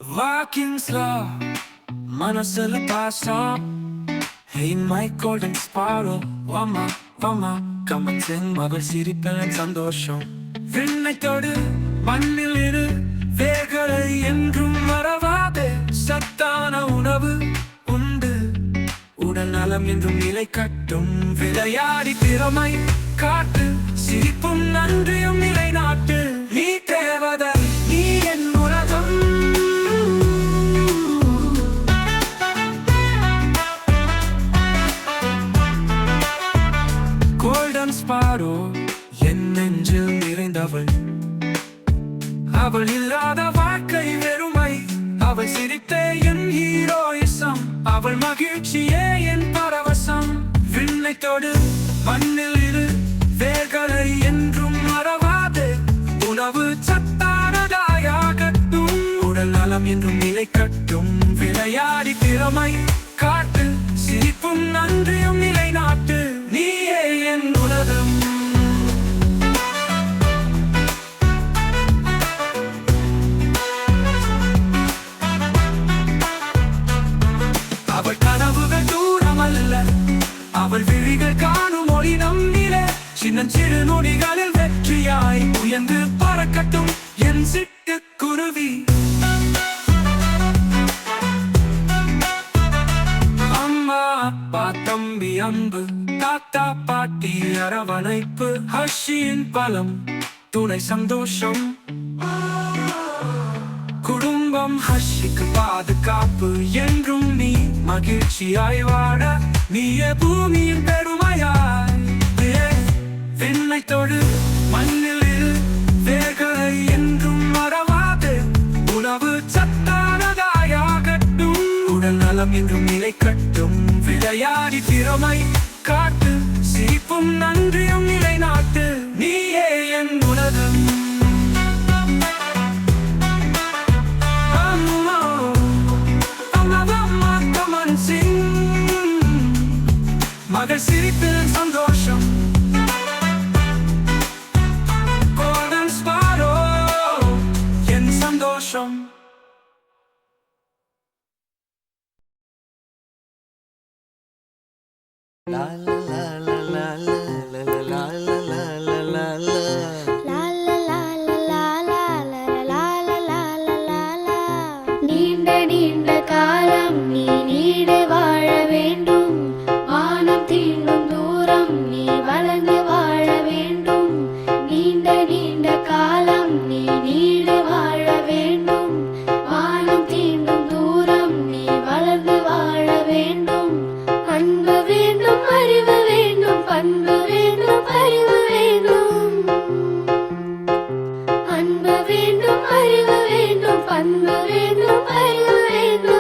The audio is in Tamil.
Walking slow, manasala pasa. Hey, my golden sparrow, wama, wama. கமத்தின் மகள் சிரிப்பேன் சந்தோஷம். விண்ணைத்தோடு மண்ணில் இரு வேர்களை என்றும் மறவாதே. சத்தான உணவு உண்டு, உடல் நலம் என்றும் நிலை கட்டும். விளையாடி திறமை காட்டு, சிரிப்பும் நன்றியும் நிலைநாட்டு. நீ தேவதை, நீ என் உலகம். கோல்டன் ஸ்பாரோ என் நெஞ்சில் நிறைந்தவள். அவள் இல்லாத வாழ்க்கை வெறுமை, அவள் சிரித்தே என் ஹீரோயிசம். அவள் மகிழ்ச்சியே என் பரவசம். விண்ணைத்தோடு மண்ணில் இரு வேர்களை என்றும் மறவாதே. உணவு சத்தானதாயாகட்டும், உடல் நலம் என்றும் நிலை கட்டும். விளையாடி திறமை காட்டு, சிரிப்பும் நன்றியும் நிலைநாட்டு. நீயே என் உலகம். அவள் கனவுகள் தூரமல்ல, அவள் விழிகள் காணும் ஒளி நம்மிலே. சின்னஞ்சிறு நொடிகளில் வெற்றியாய் உயர்ந்து பறக்கட்டும் என் சிட்டுக்குருவி. அம்மா அப்பா தம்பி அன்பு, தாத்தா பாட்டி அரவணைப்பு. ஹர்ஷியின் பலம் துணை சந்தோஷம். குடும்பம் ஹர்ஷிக்கு பாதுகாப்பு. என்றும் நீ மகிழ்ச்சியாய் வாழ, நீயே பூமியின் பெருமையாய். விண்ணைத்தோடு மண்ணில் இரு வேர்களை என்றும் மறவாது. உணவு சத்தானதாயாகட்டும், உடல் நலம் என்றும் நிலை கட்டும். விளையாடி திறமை காட்டு, சிரிப்பும் நன்றியும் நிலைநாட்டு. நீயே என் உலகம். மகள் சிரிப்பில் சந்தோஷம். கோல்டன் ஸ்பாரோ என் சந்தோஷம். La la la la la la la la la la la la la. நீண்ட நீண்ட காலம் நீ நீடு வாழ வேண்டும். வானம் தீண்டும் தூரம் நீ வளர்ந்து வாழ வேண்டும். நீண்ட நீண்ட காலம் நீ நீடு வாழ வேண்டும். வானம் தீண்டும் தூரம் நீ வளர்ந்து வாழ வேண்டும். அன்பு வேண்டும், அறிவு வேண்டும், பண்பு வேண்டும், அறிவு வேண்டும். அன்பு வேண்டும், அறிவு வேண்டும், பண்பு வேண்டும், அறிவு வேண்டும்.